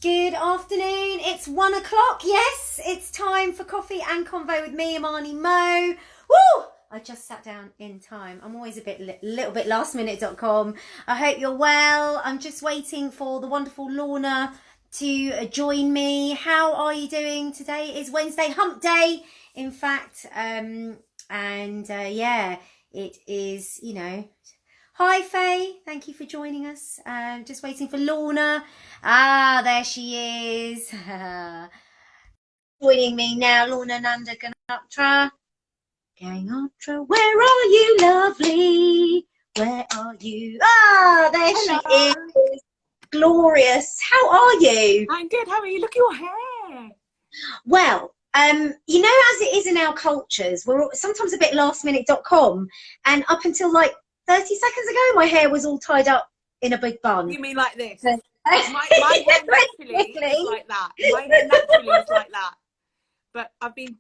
Good afternoon. It's 1 o'clock. Yes, it's time for coffee and convo with me, Amanny Mo. Woo! I just sat down in time. I'm always a little bit lastminute.com. I hope you're well. I'm just waiting for the wonderful Lorna to join me. How are you doing today? It's Wednesday, hump day, in fact. Yeah, it is, Hi Faye, thank you for joining us. Just waiting for Lorna. Ah, there she is. Joining me now, Lorna Nanda Gangotra. Gangotra, where are you, lovely? Where are you? Ah, there Hello. she is. Glorious. How are you? I'm good. How are you? Look at your hair. Well, as it is in our cultures, we're sometimes a bit lastminute.com, and up until like 30 seconds ago, my hair was all tied up in a big bun. You mean like this? My hair naturally is like that. My hair naturally is like that. But I've been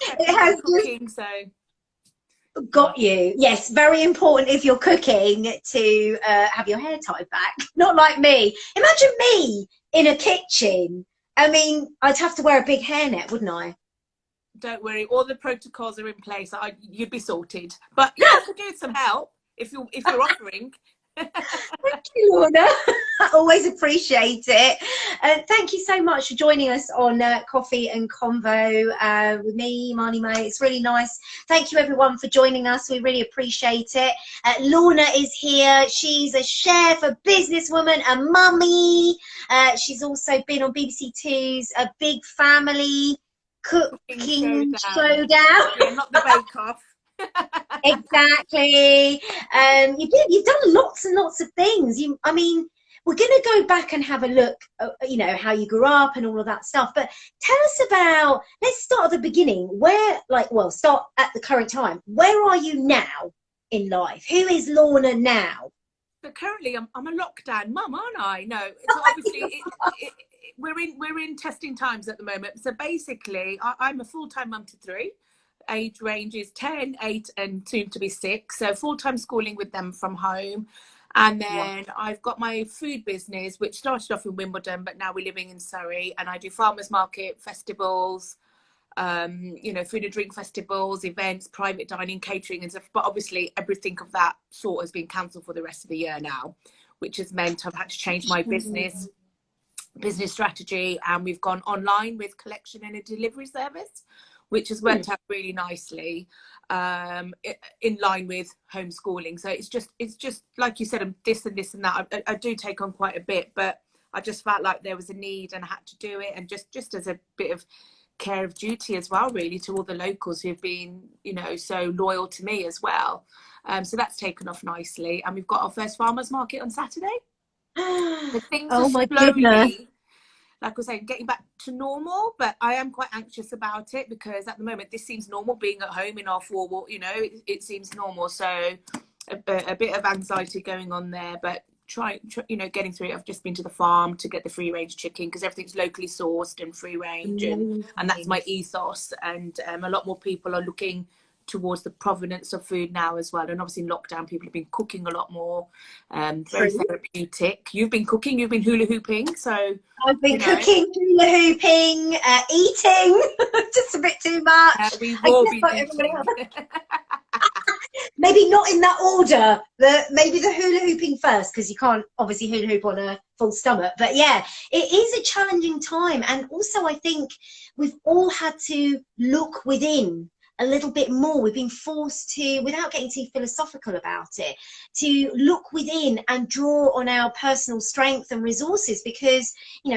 cooking, so... Got you. Yes, very important if you're cooking to have your hair tied back. Not like me. Imagine me in a kitchen. I mean, I'd have to wear a big hairnet, wouldn't I? Don't worry, all the protocols are in place. You'd be sorted. But yeah, I could do some help if you're offering. Thank you, Lorna. I always appreciate it. Thank you so much for joining us on Coffee and Convo with me, Amanny Mo. It's really nice. Thank you, everyone, for joining us. We really appreciate it. Lorna is here. She's a chef, a businesswoman, a mummy. She's also been on BBC Two's A Big Family Cooking Showdown. Yeah, not the Bake Off. Exactly. You've done lots and lots of things. We're going to go back and have a look, how you grew up and all of that stuff. But tell us about, let's start at the beginning. Start at the current time. Where are you now in life? Who is Lorna now? So currently, I'm a lockdown mum, aren't I? No, so obviously we're in testing times at the moment. So basically, I'm a full-time mum to three. Age range is 10, 8 and soon to be 6, so full-time schooling with them from home. And then I've got my food business, which started off in Wimbledon, but now we're living in Surrey, and I do farmers market, festivals, food and drink festivals, events, private dining, catering and stuff. But obviously everything of that sort has been cancelled for the rest of the year now, which has meant I've had to change my business strategy, and we've gone online with collection and a delivery service, which has worked out really nicely, in line with homeschooling. So it's just like you said, I'm this and this and that. I do take on quite a bit, but I just felt like there was a need and I had to do it, and just as a bit of care of duty as well, really, to all the locals who've been, so loyal to me as well. So that's taken off nicely, and we've got our first farmers market on Saturday. The things are slowly, like I was saying, getting back to normal, but I am quite anxious about it because at the moment this seems normal, being at home in our four wall, it seems normal. So a bit of anxiety going on there, but getting through it. I've just been to the farm to get the free range chicken because everything's locally sourced and free range, and that's my ethos. And a lot more people are looking towards the provenance of food now as well, and obviously in lockdown people have been cooking a lot more, very therapeutic. You've been cooking, you've been hula hooping, so I've been cooking, hula hooping, eating just a bit too much. We've all been eating. Maybe not in that order, maybe the hula hooping first, because you can't obviously hula hoop on a full stomach. But yeah, it is a challenging time, and also I think we've all had to look within a little bit more. We've been forced to, without getting too philosophical about it, to look within and draw on our personal strength and resources, because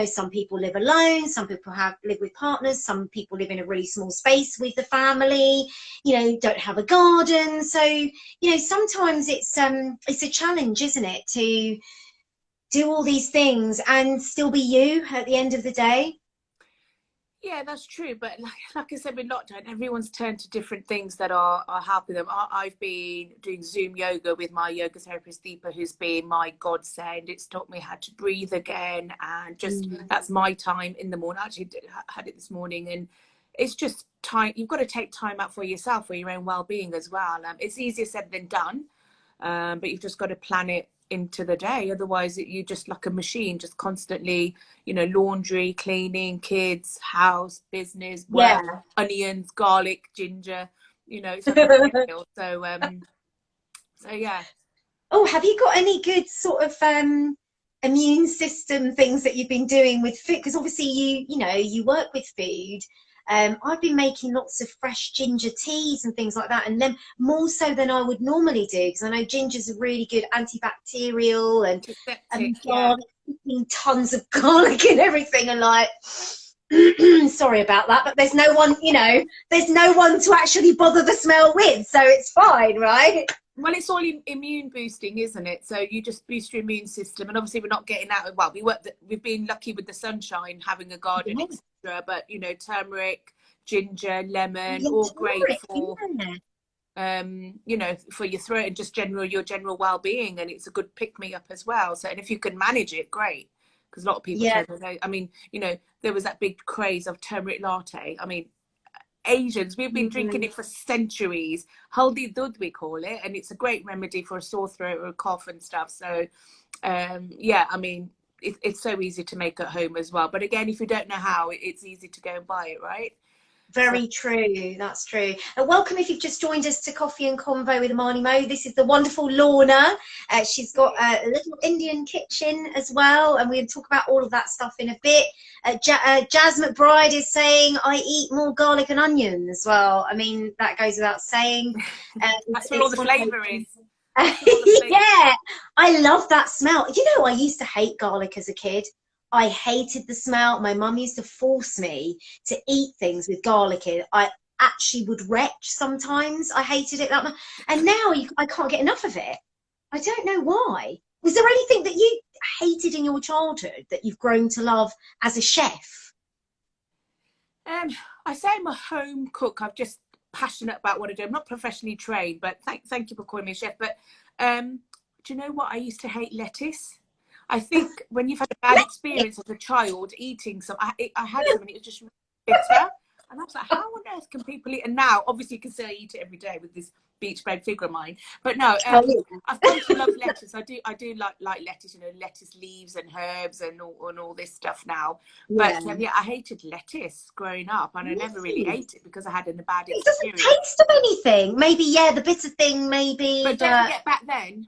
some people live alone, some people live with partners, some people live in a really small space with the family, don't have a garden. So sometimes it's a challenge, isn't it, to do all these things and still be you at the end of the day. Yeah, that's true. But like I said, with lockdown, everyone's turned to different things that are helping them. I've been doing Zoom yoga with my yoga therapist, Deepa, who's been my godsend. It's taught me how to breathe again. And just that's my time in the morning. I actually had it this morning. And it's just time. You've got to take time out for yourself, for your own well-being as well. It's easier said than done. But you've just got to plan it into the day. Otherwise you're just like a machine, just constantly, you know, laundry, cleaning, kids, house, business, work, Yeah. onions, garlic, ginger, you know, it's like a treadmill. So yeah. Oh, have you got any good sort of immune system things that you've been doing with food? Because obviously you know, you work with food. I've been making lots of fresh ginger teas and things like that, and then more so than I would normally do, because I know ginger's a really good antibacterial, Antiseptic, and yeah. garlic, eating tons of garlic and everything, and like, sorry about that, but there's no one, you know, there's no one to actually bother the smell with, so it's fine, right? Well, it's all immune boosting, isn't it? So you just boost your immune system, and obviously we're not getting out of, well, we've been lucky with the sunshine, having a garden, Yeah. etc. But you know, turmeric, ginger, lemon, Yeah, all great turmeric, for you know, for your throat and just your general well-being, and it's a good pick-me-up as well. So, and if you can manage it, great, because a lot of people yeah. turn their nose. I mean, you know, there was that big craze of turmeric latte. I mean, Asians, we've been drinking it for centuries. Haldi dud, we call it, and it's a great remedy for a sore throat or a cough and stuff. So, yeah, I mean, it's so easy to make at home as well. But again, if you don't know how, it's easy to go and buy it, right? So, Very true. That's true. Welcome if you've just joined us to Coffee and Convo with Amanny Mo. This is the wonderful Lorna. She's got a little Indian kitchen as well, and we'll talk about all of that stuff in a bit. Jazz McBride is saying, I eat more garlic and onions. Well, I mean, that goes without saying. that's where all the flavour is. Yeah, I love that smell. You know, I used to hate garlic as a kid. I hated the smell. My mum used to force me to eat things with garlic in. I actually would retch sometimes. I hated it that much. And now I can't get enough of it. I don't know why. Was there anything that you hated in your childhood that you've grown to love as a chef? I say I'm a home cook. I'm just passionate about what I do. I'm not professionally trained, but thank you for calling me a chef. But do you know what? I used to hate lettuce. I think when you've had a bad experience as a child eating some, I had some and it was just really bitter. And I was like, how on earth can people eat? And now, obviously, you can say I eat it every day with this beach bread figure of mine. But no, I've come to love lettuce. I do like lettuce, you know, lettuce leaves and herbs and all this stuff now. Yeah. But yeah, I hated lettuce growing up, and I never really ate it because I had a bad It doesn't experience. taste of anything. Maybe, yeah, the bitter thing, maybe. But don't forget back then.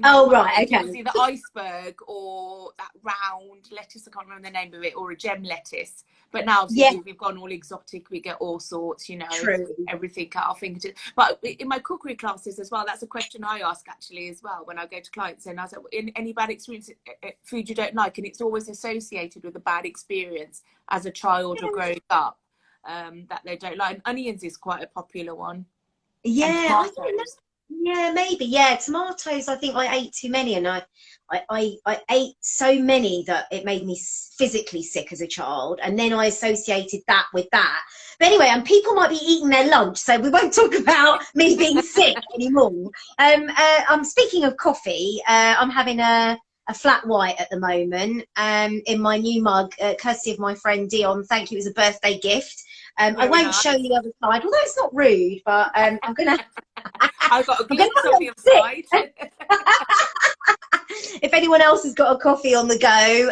Oh, right, It okay. was either iceberg or that round lettuce, I can't remember the name of it, or a gem lettuce. But now Yeah, we've gone all exotic, we get all sorts, you know, true. everything at our fingertips. But in my cookery classes as well, that's a question I ask actually as well when I go to clients. And I say, any bad experience, food you don't like? And it's always associated with a bad experience as a child or growing up that they don't like. And onions is quite a popular one. Yeah, And I don't know. tomatoes. Yeah, maybe. Yeah, tomatoes. I think I ate too many, and I ate so many that it made me physically sick as a child, and then I associated that with that. But anyway, and people might be eating their lunch, so we won't talk about me being sick anymore. I'm speaking of coffee. I'm having a flat white at the moment, in my new mug, courtesy of my friend Dion. Thank you. It was a birthday gift. I won't Nice. show the other side, although it's not rude, but I'm gonna. I've got a glimpse on the other side. If anyone else has got a coffee on the go,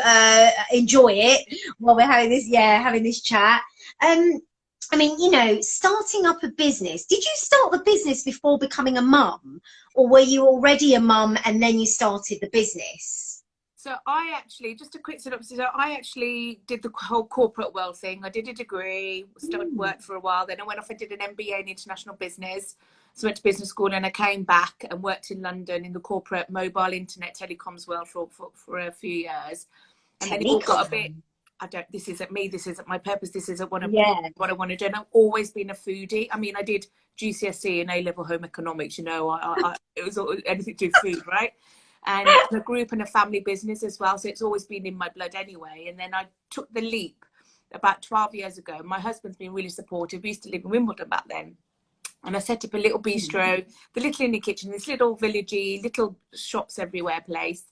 enjoy it while we're having this, having this chat. I mean, you know, starting up a business. Did you start the business before becoming a mum, or were you already a mum and then you started the business? So I actually, just a quick synopsis, so I actually did the whole corporate world thing. I did a degree, started work for a while, then I went off and did an MBA in international business. So I went to business school and I came back and worked in London in the corporate mobile internet telecoms world for a few years. And then it all got a bit, this isn't me, this isn't my purpose, this isn't what I want to do. And I've always been a foodie. I mean, I did GCSE and A-level home economics, you know, it was anything to do with food, right? And a group and a family business as well. So it's always been in my blood anyway. And then I took the leap about 12 years ago. My husband's been really supportive. We used to live in Wimbledon back then. And I set up a little bistro, the little in the kitchen, this little villagey, little shops everywhere place.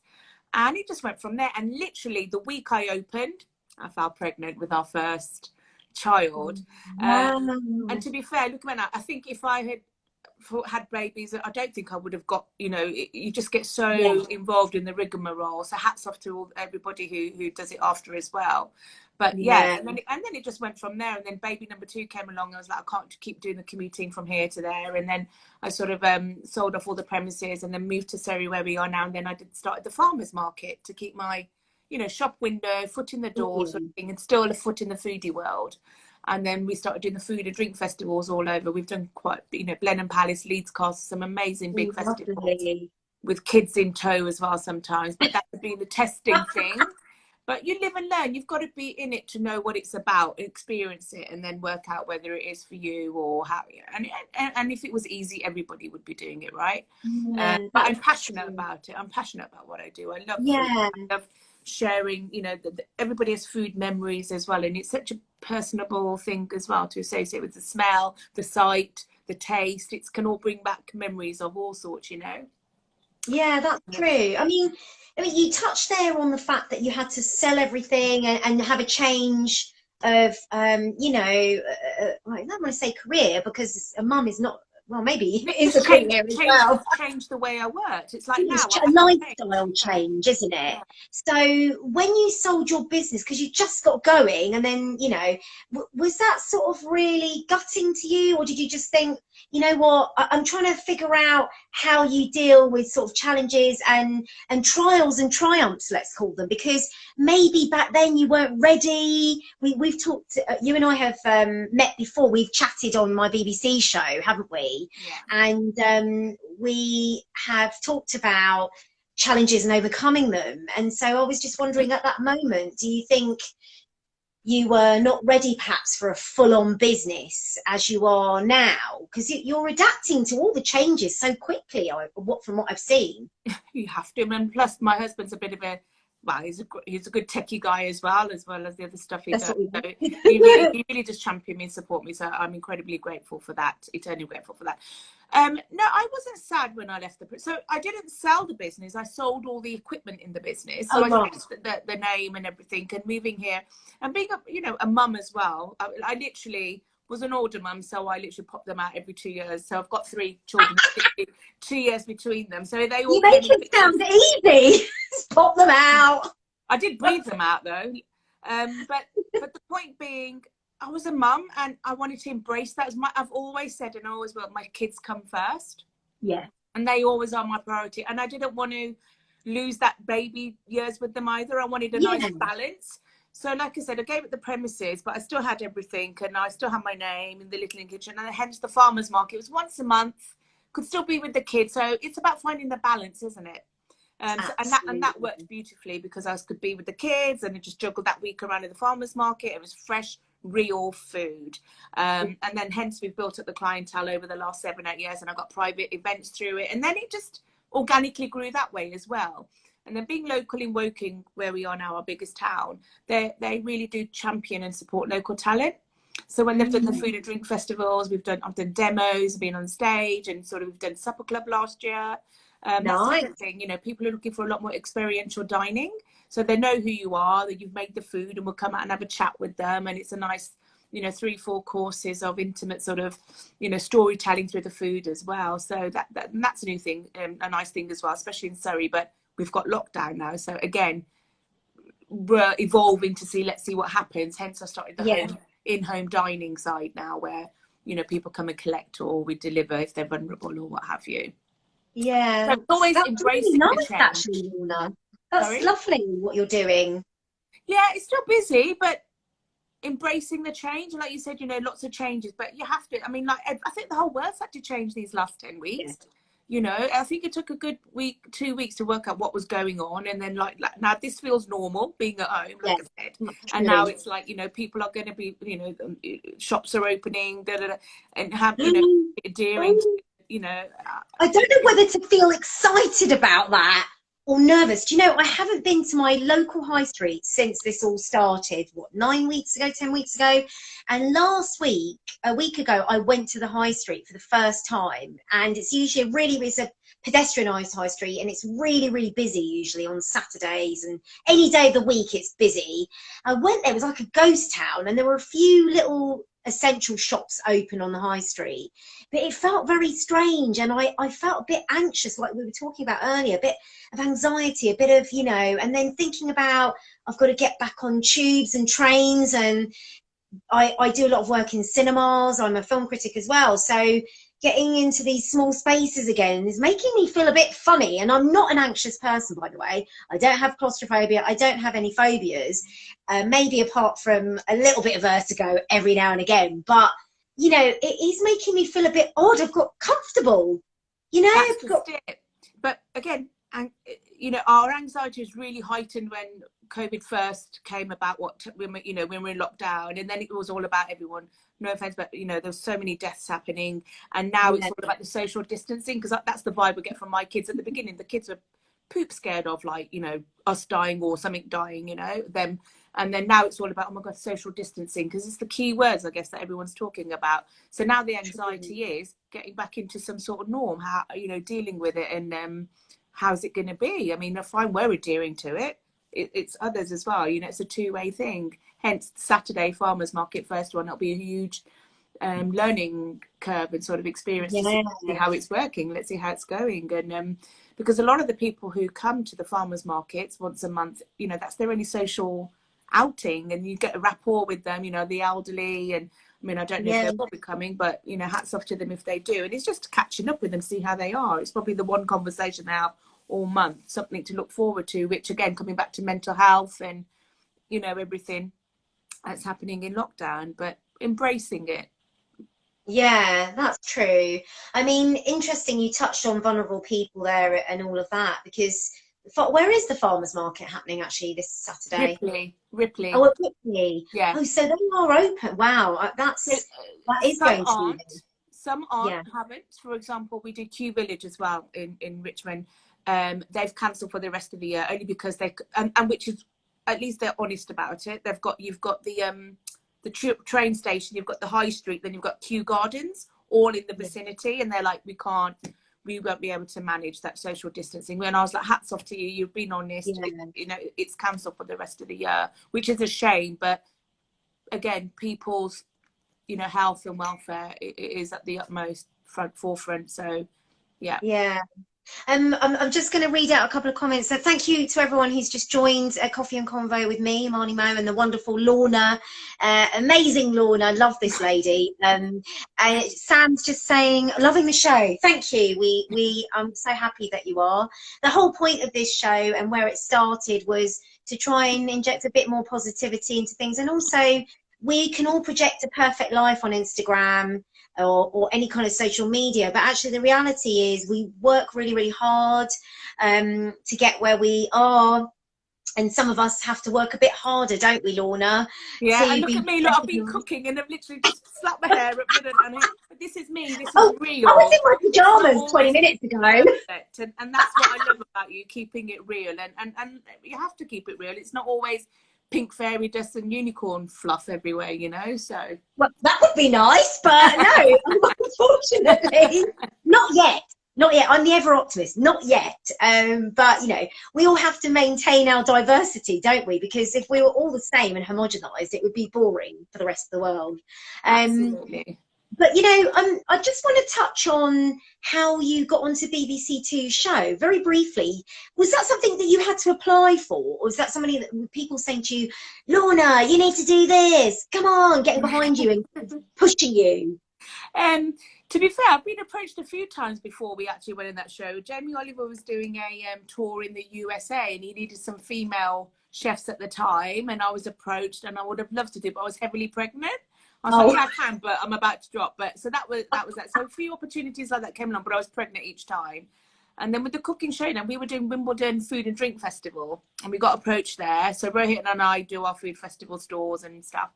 And it just went from there. And literally the week I opened, I fell pregnant with our first child. And to be fair, look, I think if I had had babies, I don't think I would have got, you know, you just get so involved in the rigmarole. So hats off to everybody who does it after as well. But and then it just went from there. And then baby number 2 came along. I was like, I can't keep doing the commuting from here to there. And then I sort of sold off all the premises and then moved to Surrey where we are now. And then I started the farmers market to keep my, you know, shop window, foot in the door sort of thing, and still a foot in the foodie world. And then we started doing the food and drink festivals all over. We've done quite, you know, Blenheim Palace, Leeds Castle, some amazing big festivals with kids in tow as well sometimes. But that would be the testing thing. But you live and learn. You've got to be in it to know what it's about, experience it, and then work out whether it is for you or how. And if it was easy, everybody would be doing it, right? But I'm passionate about it. I'm passionate about what I do. I love food. I love sharing, you know, everybody has food memories as well. And it's such a personable thing as well to associate with the smell, the sight, the taste. It can all bring back memories of all sorts, you know. Yeah, that's true. I mean, you touched there on the fact that you had to sell everything and have a change of, you know, I don't want to say career, because a mum is not, well, maybe it is a career as well. Change the way I worked. It's like it's a lifestyle change, isn't it? Yeah. So when you sold your business, because you just got going, and then, you know, was that sort of really gutting to you, or did you just think, you know what, I'm trying to figure out how you deal with sort of challenges and trials and triumphs, let's call them, because maybe back then you weren't ready. We've talked, you and I have met before. We've chatted on my BBC show, haven't we? Yeah. And we have talked about challenges and overcoming them. And so I was just wondering, at that moment, do you think you were not ready perhaps for a full-on business as you are now? Because you're adapting to all the changes so quickly, from what I've seen. You have to. And plus my husband's a bit of a, well, he's a good techie guy as well as the other stuff he does. So he really does champion me and support me. So I'm incredibly grateful for that, eternally grateful for that. No, I wasn't sad when I left so I didn't sell the business. I sold all the equipment in the business. So I fixed the name and everything, and moving here and being a mum as well. I literally was an older mum, so I literally popped them out every 2 years. So I've got 3 children, 2 years between them. So they all. You make it sound easy. Just pop them out. I did breathe them out though. But the point being, I was a mum and I wanted to embrace that. I've always said, and I always will, my kids come first. Yeah. And they always are my priority. And I didn't want to lose that baby years with them either. I wanted a nice balance. So like I said, I gave it the premises, but I still had everything, and I still had my name in the Little Inn Kitchen, and hence the farmers market. It was once a month, could still be with the kids. So it's about finding the balance, isn't it? And that worked beautifully, because I could be with the kids and I just juggled that week around in the farmers market. It was fresh, real food. And then hence we've built up the clientele over the last 7-8 years, and I got private events through it. And then it just organically grew that way as well. And then being local in Woking, where we are now, our biggest town, they really do champion and support local talent. So when they've done the food and drink festivals, I've done demos, been on stage, and sort of we've done supper club last year. That's the thing, you know, people are looking for a lot more experiential dining. So they know who you are, that you've made the food, and we'll come out and have a chat with them. And it's a nice, 3-4 courses of intimate sort of, storytelling through the food as well. So that's a new thing, a nice thing as well, especially in Surrey. But we've got lockdown now. So again, we're evolving to see, let's see what happens. Hence I started the in-home dining side now, where, people come and collect, or we deliver if they're vulnerable or what have you. Yeah. So it's always embracing really the change. Actually, Lorna. That's lovely what you're doing. Yeah, it's still busy, but embracing the change. Like you said, lots of changes, but you have to. I mean, like, I think the whole world's had to change these last 10 weeks. Yeah. I think it took a good 2 weeks to work out what was going on, and then like now this feels normal, being at home, like I said, and now it's like people are going to be, shops are opening, and have adhering to, I don't know whether to feel excited about that or nervous. Do you know, I haven't been to my local high street since this all started, 9 weeks ago, 10 weeks ago. And a week ago, I went to the high street for the first time. And it's usually it's a pedestrianised high street, and it's really, really busy usually on Saturdays, and any day of the week it's busy. I went there, it was like a ghost town, and there were a few little essential shops open on the high street. But it felt very strange, and I felt a bit anxious, like we were talking about earlier, a bit of anxiety, a bit of, you know, and then thinking about, I've got to get back on tubes and trains, and I do a lot of work in cinemas. I'm a film critic as well. So getting into these small spaces again is making me feel a bit funny. And I'm not an anxious person, by the way. I don't have claustrophobia. I don't have any phobias, maybe apart from a little bit of vertigo every now and again. But, you know, it is making me feel a bit odd. I've got comfortable, you know. That's just it. But again, and you know, our anxiety is really heightened when COVID first came about. You know, when we were in lockdown, and then it was all about everyone. No offense, but you know, there's so many deaths happening, and now it's all about the social distancing, because that's the vibe we get from my kids. At the beginning, the kids were poop scared of, like, you know, us dying or something dying, you know, them. And then now it's all about, oh my God, social distancing, because it's the key words, I guess, that everyone's talking about. So now the anxiety is getting back into some sort of norm, how, you know, dealing with it, and how's it going to be? I mean, if we're adhering to it, it's others as well. You know, it's a two-way thing. Hence, Saturday Farmers Market, first one, it'll be a huge learning curve and sort of experience to see how it's working. Let's see how it's going. And because a lot of the people who come to the farmers markets once a month, you know, that's their only social outing, and you get a rapport with them, you know, the elderly. And I mean, I don't know if they will be coming, but you know, hats off to them if they do. And it's just catching up with them, see how they are. It's probably the one conversation now all month, something to look forward to, which again, coming back to mental health and, you know, everything that's happening in lockdown, but embracing it. Yeah, that's true. I mean, interesting you touched on vulnerable people there and all of that, because where is the farmers market happening actually this Saturday? Ripley. Oh, at Ripley. Yeah. Oh, so they are open. Wow, that is going to be. Some aren't, haven't. For example, we did Kew Village as well in Richmond. They've cancelled for the rest of the year, only because and which is, at least they're honest about it. You've got the train station, you've got the high street, then you've got Kew Gardens, all in the vicinity, and they're like, we won't be able to manage that social distancing. And I was like, hats off to you, you've been honest. You know, it's cancelled for the rest of the year, which is a shame. But again, people's, you know, health and welfare is at the utmost forefront. So yeah. I'm just going to read out a couple of comments. So thank you to everyone who's just joined Coffee and Convo with me, Amanny Mo, and the wonderful Lorna. Amazing Lorna, love this lady. Sam's just saying, loving the show. Thank you. I'm so happy that you are. The whole point of this show and where it started was to try and inject a bit more positivity into things, and also we can all project a perfect life on Instagram or any kind of social media, but actually the reality is we work really, really hard to get where we are, and some of us have to work a bit harder, don't we, Lorna? Yeah, and look at me, look, I've been cooking and I've literally just slapped my hair up, and this is me, this is real. I was in my pyjamas 20 minutes ago. And that's what I love about you, keeping it real, and you have to keep it real. It's not always pink fairy dust and unicorn fluff everywhere, you know. So well, that would be nice, but no, unfortunately, not yet. I'm the ever optimist. Not yet. But you know, we all have to maintain our diversity, don't we? Because if we were all the same and homogenized, it would be boring for the rest of the world. Absolutely. But you know, I just want to touch on how you got onto BBC Two's show very briefly. Was that something that you had to apply for, or was that somebody that people saying to you, Lorna, you need to do this, come on, getting behind you and pushing you? To be fair, I've been approached a few times before we actually went in that show. Jamie Oliver was doing a tour in the USA, and he needed some female chefs at the time, and I was approached, and I would have loved to do, but I was heavily pregnant. I was like, yeah, I can, but I'm about to drop. But so that was that. So a few opportunities like that came along, but I was pregnant each time. And then with the cooking show, then we were doing Wimbledon Food and Drink Festival, and we got approached there. So Rohit and I do our food festival stores and stuff.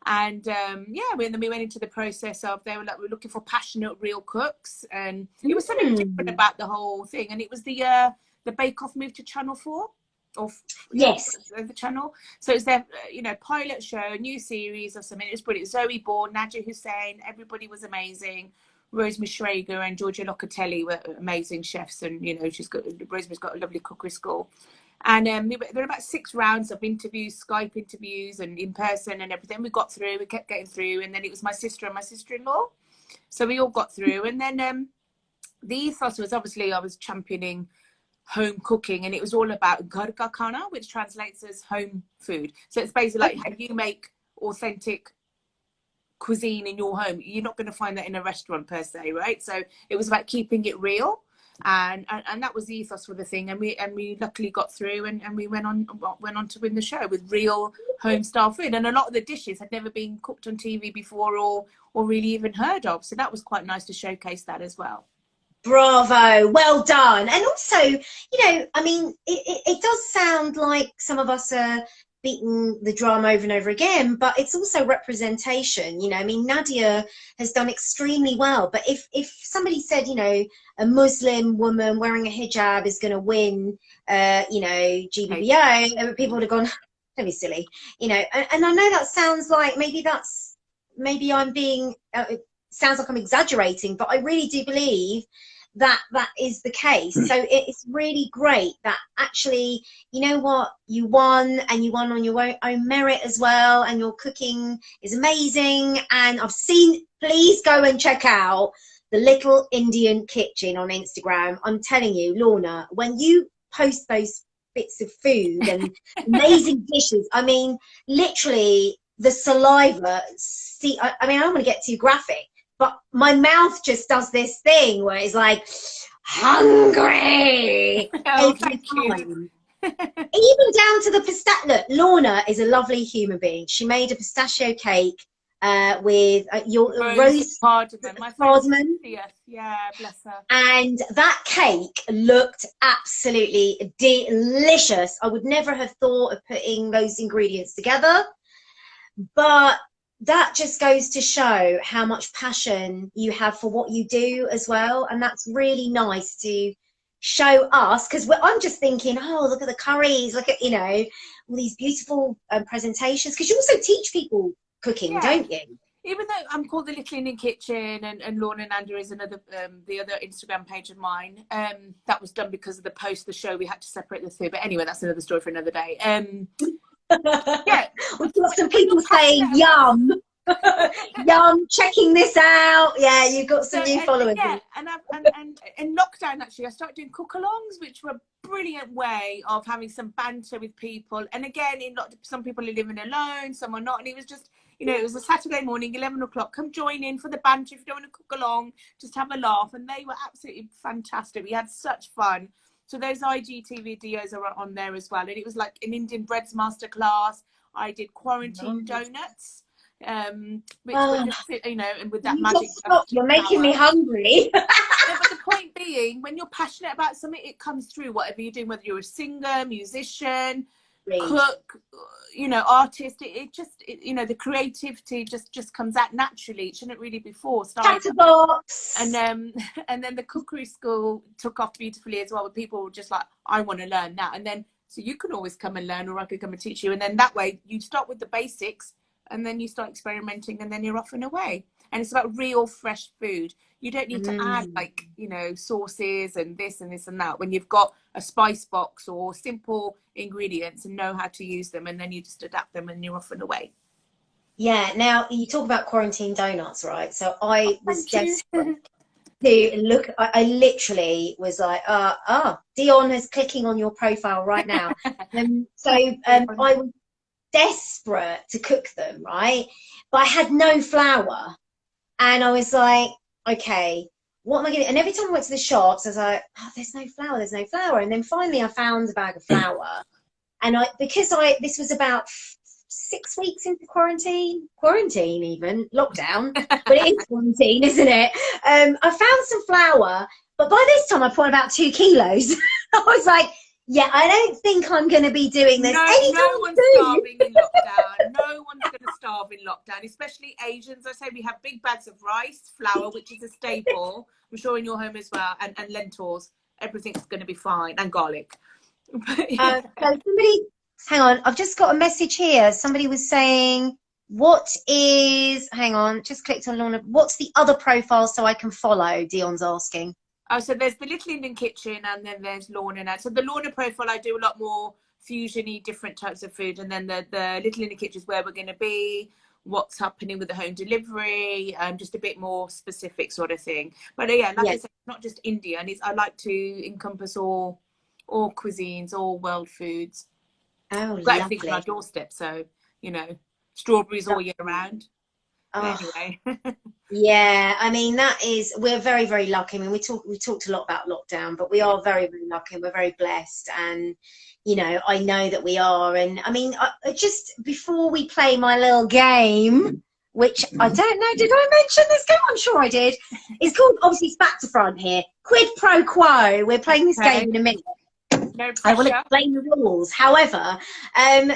And we went into the process of, they were like, we're looking for passionate, real cooks, and it was something different about the whole thing. And it was the Bake Off moved to Channel 4. Yes, the channel. So it's their pilot show, new series or something. It was brilliant. Zoe Bourne, Nadia Hussain, everybody was amazing. Rosemary Schrager and Georgia Locatelli were amazing chefs, and Rosemary's got a lovely cookery school. And there were about 6 rounds of interviews, Skype interviews and in person and everything. We got through, we kept getting through. And then it was my sister and my sister-in-law. So we all got through. And then the ethos was, obviously I was championing home cooking, and it was all about garga khana, which translates as home food. So it's basically like how you make authentic cuisine in your home. You're not going to find that in a restaurant per se, right? So it was about keeping it real, and that was the ethos for the thing. And we luckily got through, and we went on to win the show with real home style food. And a lot of the dishes had never been cooked on TV before, or really even heard of. So that was quite nice to showcase that as well. Bravo, well done. And also, you know, I mean, it does sound like some of us are beating the drum over and over again, but it's also representation. You know, I mean, Nadia has done extremely well, but if somebody said, you know, a Muslim woman wearing a hijab is going to win, you know, GBBO, people would have gone, don't be silly, you know. And I know that sounds like maybe I'm being, it sounds like I'm exaggerating, but I really do believe that is the case. So it's really great that actually, you know what, you won, and you won on your own merit as well, and your cooking is amazing. And I've seen, please go and check out the Little Indian Kitchen on Instagram. I'm telling you, Lorna, when you post those bits of food and amazing dishes, I mean, literally the saliva, I mean, I don't want to get too graphic, but my mouth just does this thing where it's like, hungry. Oh, thank you. Even down to the pistachio. Look, Lorna is a lovely human being. She made a pistachio cake with your rose cardamom. Yeah, bless her. And that cake looked absolutely delicious. I would never have thought of putting those ingredients together, but that just goes to show how much passion you have for what you do as well. And that's really nice to show us, because I'm just thinking, oh, look at the curries, look at, you know, all these beautiful presentations, because you also teach people cooking, don't you? Even though I'm called the Little Indian Kitchen, and Lorna Nanda is another, the other Instagram page of mine, that was done because of the post, the show, we had to separate the two. But anyway, that's another story for another day. Yeah, we've got some people saying yum. Yum, checking this out. Yeah, you've got some new followers. Yeah, and in lockdown, actually, I started doing cook-alongs, which were a brilliant way of having some banter with people. And again, some people are living alone, some are not, and it was just, you know, it was a Saturday morning, 11 o'clock. Come join in for the banter if you don't want to cook along. Just have a laugh, and they were absolutely fantastic. We had such fun. So those IGTV videos are on there as well. And it was like an Indian breads masterclass. I did quarantine donuts, which were just, you know, and with that magic. You're making me hungry. No, but the point being, when you're passionate about something, it comes through, whatever you're doing, whether you're a singer, musician, cook, you know, artist, it just, you know, the creativity just comes out naturally. It shouldn't really be forced. And then the cookery school took off beautifully as well, with people just like, I want to learn that. And then, so you can always come and learn, or I could come and teach you. And then that way you start with the basics, and then you start experimenting, and then you're off and away. And it's about real fresh food. You don't need to add, like, you know, sauces and this and this and that, when you've got a spice box or simple ingredients and know how to use them, and then you just adapt them and you're off and away. Yeah, now you talk about quarantine donuts, right? So I was desperate to look. I literally was like, Dion is clicking on your profile right now. I was desperate to cook them, right? But I had no flour, and I was like, okay, what am I going to? And every time I went to the shops, I was like, oh, there's no flour. And then finally I found a bag of flour, and this was about 6 weeks into quarantine even, lockdown, but it is quarantine, isn't it? I found some flour, but by this time I put on about 2 kilos. I was like, yeah, I don't think I'm going to be doing this. No one's starving in lockdown. No one's going to starve in lockdown, especially Asians. I say we have big bags of rice, flour, which is a staple. I'm sure in your home as well, and lentils. Everything's going to be fine, and garlic. So somebody, hang on, I've just got a message here. Somebody was saying, hang on, just clicked on Lorna. What's the other profile so I can follow? Dion's asking. Oh, so there's the Little Indian Kitchen, and then there's Lorna Nanda. So the Lorna profile, I do a lot more fusiony, different types of food, and then the Little Indian Kitchen is where we're going to be, what's happening with the home delivery, just a bit more specific sort of thing. But yeah, like I said, not just Indian. I like to encompass all cuisines, all world foods. Oh, Got everything on lovely. our doorstep, so you know, strawberries all year round. But Oh. anyway. Yeah, I mean we're very, very lucky. I mean, we talked a lot about lockdown, but we are very, very lucky. We're very blessed, and you know, I know that we are. And I mean, just before we play my little game, which I don't know, did I mention this game? I'm sure I did. It's called, obviously, it's back to front here. Quid pro quo. We're playing this game in a minute. No pressure. I will explain the rules. However,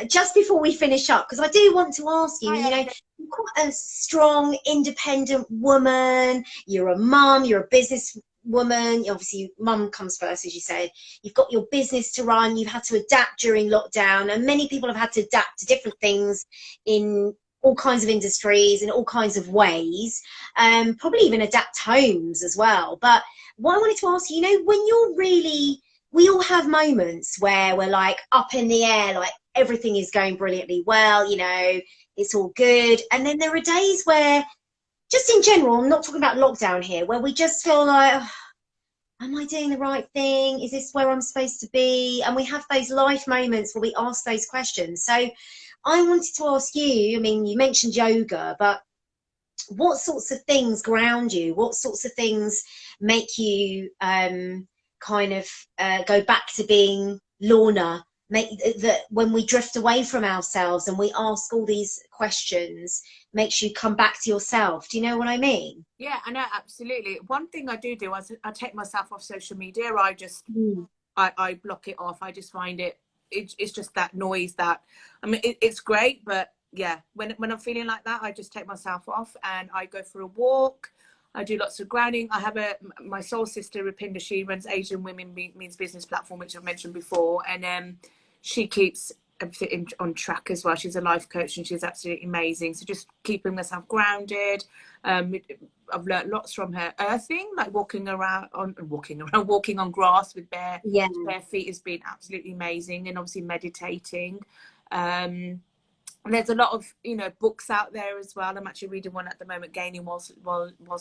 just before we finish up, because I do want to ask you, you know, you're quite a strong, independent woman. You're a mum. You're a business woman. Obviously, mum comes first, as you said. You've got your business to run. You've had to adapt during lockdown, and many people have had to adapt to different things in all kinds of industries in all kinds of ways. Probably even adapt homes as well. But what I wanted to ask you, you know, when you're really, we all have moments where we're like up in the air, like everything is going brilliantly well, you know, it's all good. And then there are days where, just in general, I'm not talking about lockdown here, where we just feel like, oh, am I doing the right thing? Is this where I'm supposed to be? And we have those life moments where we ask those questions. So I wanted to ask you, I mean, you mentioned yoga, but what sorts of things ground you? What sorts of things make you kind of go back to being Lorna, make that when we drift away from ourselves and we ask all these questions, makes you come back to yourself? Do you know what I mean? Yeah, I know, absolutely. One thing I do is I take myself off social media. I just I block it off. I just find it's just that noise that, I mean, it's great, but yeah, when I'm feeling like that, I just take myself off and I go for a walk. I do lots of grounding. I have my soul sister Rupinder. She runs Asian Women Means Business platform, which I've mentioned before, and she keeps everything on track as well. She's a life coach and she's absolutely amazing. So just keeping myself grounded. I've learned lots from her. Earthing, like walking on grass with bare feet has been absolutely amazing, and obviously meditating. And there's a lot of, you know, books out there as well. I'm actually reading one at the moment, Gaining Whilst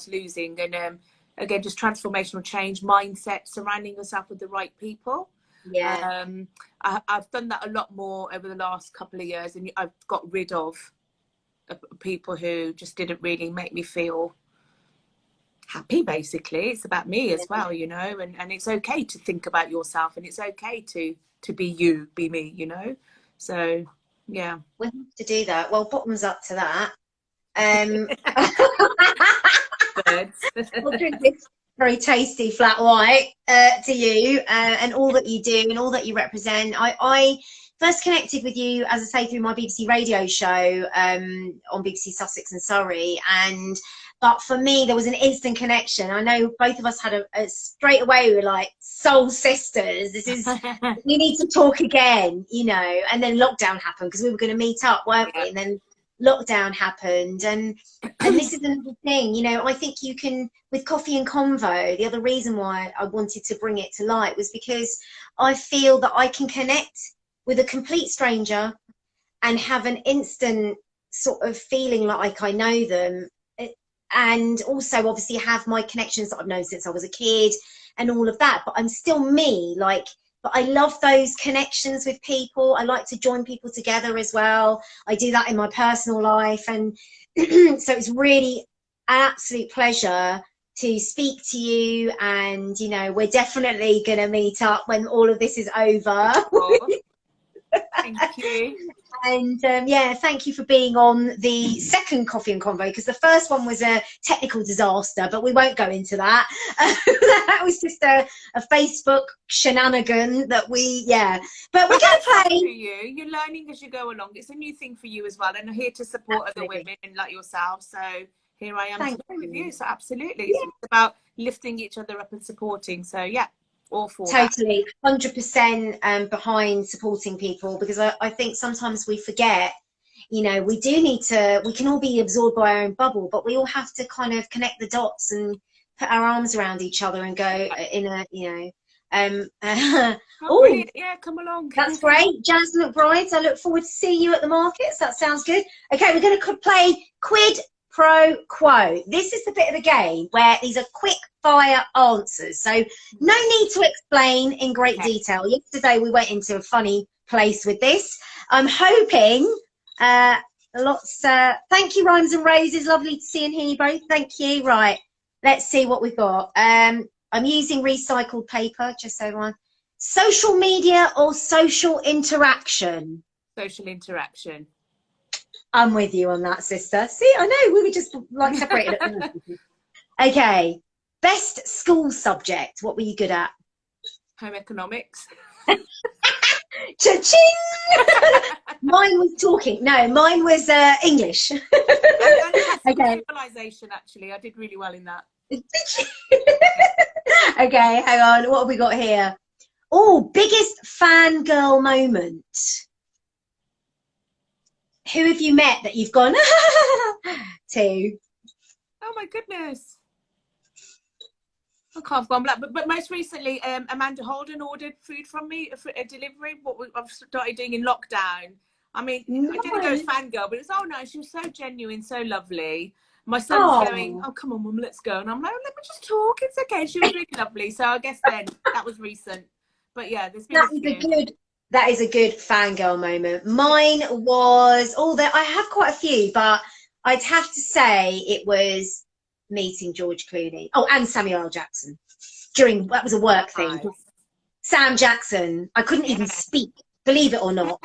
Losing, and again, just transformational change, mindset, surrounding yourself with the right people. I've done that a lot more over the last couple of years, and I've got rid of people who just didn't really make me feel happy. Basically, it's about me as well, you know, and it's okay to think about yourself, and it's okay to be me, you know. So yeah, We have to do that. Well, bottoms up to that. I'll drink this very tasty flat white to you, and all that you do and all that you represent. I first connected with you, as I say, through my BBC radio show on BBC Sussex and Surrey, but for me there was an instant connection. I know both of us had a straight away, we were like soul sisters. This is we need to talk again, you know. And then lockdown happened because we were going to meet up, weren't we? And then lockdown happened, and this is another thing, you know. I think you can, with Coffe and Convo, the other reason why I wanted to bring it to light was because I feel that I can connect with a complete stranger and have an instant sort of feeling like I know them, and also obviously have my connections that I've known since I was a kid and all of that, but I'm still me, like. But I love those connections with people. I like to join people together as well. I do that in my personal life. And so it's really an absolute pleasure to speak to you. And, you know, we're definitely going to meet up when all of this is over. Thank you. And yeah, thank you for being on the second Coffe and Convo, because the first one was a technical disaster, but we won't go into that. That was just a Facebook shenanigan that but we're going to play. You're learning as you go along. It's a new thing for you as well, and I'm here to support other women like yourself. So here I am to play with you. So absolutely, it's about lifting each other up and supporting. So yeah. Totally, 100% behind supporting people, because I think sometimes we forget, you know, we do need to, we can all be absorbed by our own bubble, but we all have to kind of connect the dots and put our arms around each other and go in a, you know, Oh, brilliant. Yeah, come along. That's great. Jasmine McBride, I look forward to seeing you at the markets. That sounds good. Okay, we're going to play Quid Pro Quo. This is the bit of the game where these are quick fire answers. So no need to explain in great detail. Yesterday we went into a funny place with this. I'm hoping thank you, Rhymes and Roses. Lovely to see and hear you both. Thank you. Right, let's see what we've got. I'm using recycled paper, just so everyone. Social media or social interaction? Social interaction. I'm with you on that, sister. See, I know, we were just like separated. Okay, best school subject. What were you good at? Home economics. Cha-ching! Mine was talking. No, mine was English. and okay. Civilization, actually. I did really well in that. Okay, hang on. What have we got here? Oh, biggest fangirl moment. Who have you met that you've gone to? Oh my goodness. I can't have gone black. But most recently, Amanda Holden ordered food from me for a delivery. What I've started doing in lockdown. I mean, I didn't go as fangirl, but it was nice. She was so genuine, so lovely. My son's going, oh, come on, Mum, let's go. And I'm like, let me just talk. It's okay. She was really lovely. So I guess then that was recent. But yeah, there's been that is a good fangirl moment. Mine was, I have quite a few, but I'd have to say it was meeting George Clooney. Oh, and Samuel L. Jackson. That was a work thing. Nice. Sam Jackson. I couldn't even speak, believe it or not.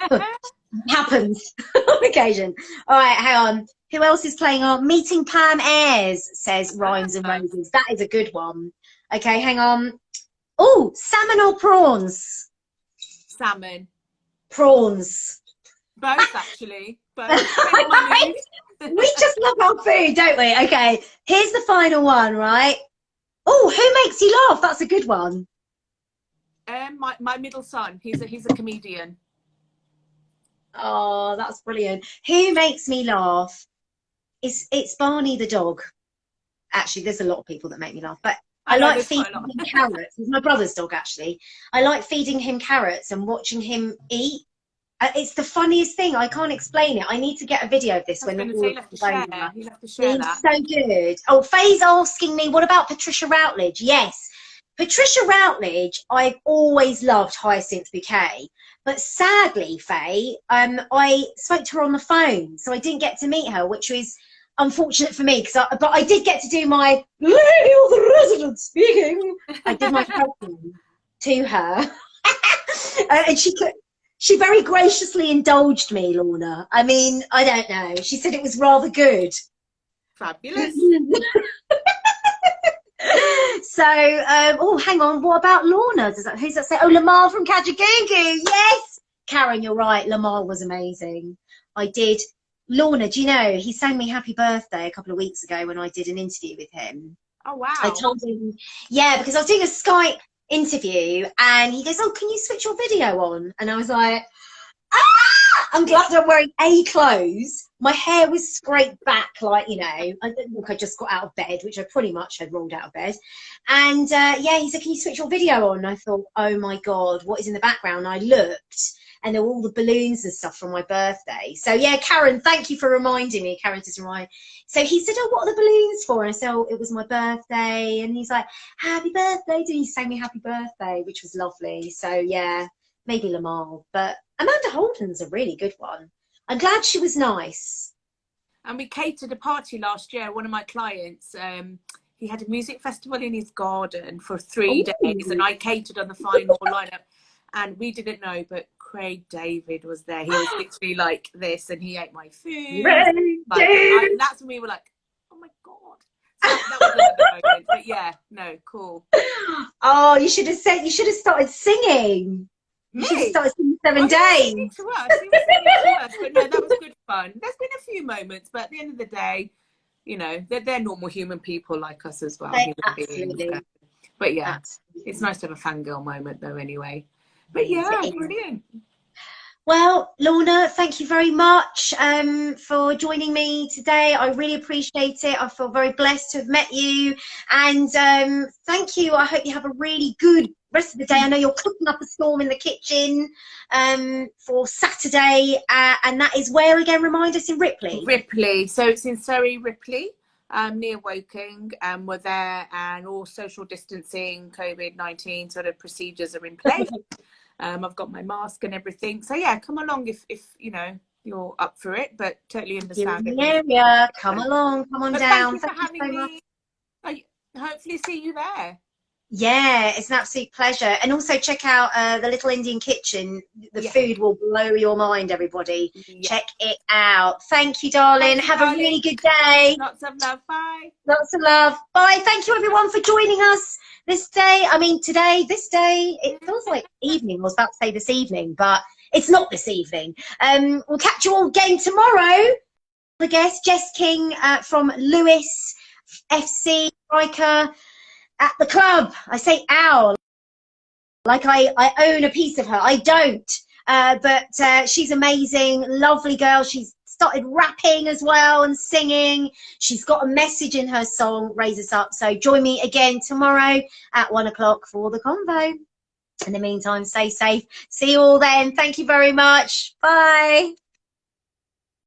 Happens on occasion. All right, hang on. Who else is playing on? Meeting Pam Ayres, says Rhymes and Roses. That is a good one. Okay, hang on. Oh, salmon or prawns? Salmon. Prawns. Both, actually. Both. We just love our food, don't we? Okay, here's the final one, right? Oh, who makes you laugh? That's a good one. My middle son. He's a comedian. Oh, that's brilliant. Who makes me laugh? It's Barney the dog. Actually, there's a lot of people that make me laugh, but I like feeding him carrots. He's my brother's dog, actually. I like feeding him carrots and watching him eat. It's the funniest thing. I can't explain it. I need to get a video of this. You'll have to share that. So good. Oh, Faye's asking me, what about Patricia Routledge? Yes. Patricia Routledge, I've always loved Hyacinth Bouquet. But sadly, Faye, I spoke to her on the phone, so I didn't get to meet her, which was unfortunate for me. But I did get to do my lady of the resident speaking. I did my helping to her, and she very graciously indulged me, Lorna. I mean, I don't know. She said it was rather good. Fabulous. So, oh, hang on. What about Lorna? Who's that say? Oh, Lamar from Kajagoogoo. Yes. Karen, you're right. Lamar was amazing. I did. Lorna, do you know, he sang me happy birthday a couple of weeks ago when I did an interview with him. Oh, wow. I told him, yeah, because I was doing a Skype interview and he goes, oh, can you switch your video on? And I was like, I'm glad I'm wearing clothes. My hair was scraped back, like, you know, I didn't look, I just got out of bed, which I pretty much had rolled out of bed. And yeah, he said, can you switch your video on? And I thought, oh my God, what is in the background? And I looked and there were all the balloons and stuff from my birthday. So yeah, Karen, thank you for reminding me. Karen just reminded. So he said, oh, what are the balloons for? And I said, oh, it was my birthday. And he's like, happy birthday. And he sang me happy birthday, which was lovely. So yeah, maybe Lamar, but Amanda Holden's a really good one. I'm glad she was nice. And we catered a party last year. One of my clients, he had a music festival in his garden for 3 days, and I catered on the final lineup. And we didn't know, but Craig David was there. He was literally like this, and he ate my food. That's when we were like, oh my God. So that was another moment. But yeah, no, cool. Oh, you should have started singing. You should have started singing 7 days. He was singing to us, but no, that was good fun. There's been a few moments, but at the end of the day, you know, they're normal human people like us as well. Absolutely. But yeah, it's nice to have a fangirl moment though anyway. But yeah, brilliant. Well, Lorna, thank you very much for joining me today. I really appreciate it. I feel very blessed to have met you. And thank you. I hope you have a really good rest of the day. I know you're cooking up a storm in the kitchen for Saturday. And that is where again? Remind us, in Ripley. Ripley. So it's in Surrey, Ripley, near Woking. We're there, and all social distancing, COVID-19 sort of procedures are in place. I've got my mask and everything. So yeah, come along if you know you're up for it, but totally understand it. Yeah, come along, come on But down. thank you for Thank you having so much. me. I hopefully see you there. Yeah, it's an absolute pleasure. And also check out the Little Indian Kitchen. The Yeah. food will blow your mind, everybody. Yeah. Check it out. Thank you, darling. Thanks, Have a darling. really good day. Lots of love. Bye. Lots of love. Bye. Thank you, everyone, for joining us this day. I mean, today, this day, it feels like evening. I was about to say this evening, but it's not this evening. We'll catch you all again tomorrow. The guest, Jess King from Lewis FC, striker at the club. I say owl, like I own a piece of her. I don't. But she's amazing, lovely girl. She's started rapping as well and singing. She's got a message in her song, Raise Us Up. So join me again tomorrow at 1 o'clock for the convo. In the meantime, stay safe. See you all then. Thank you very much. Bye.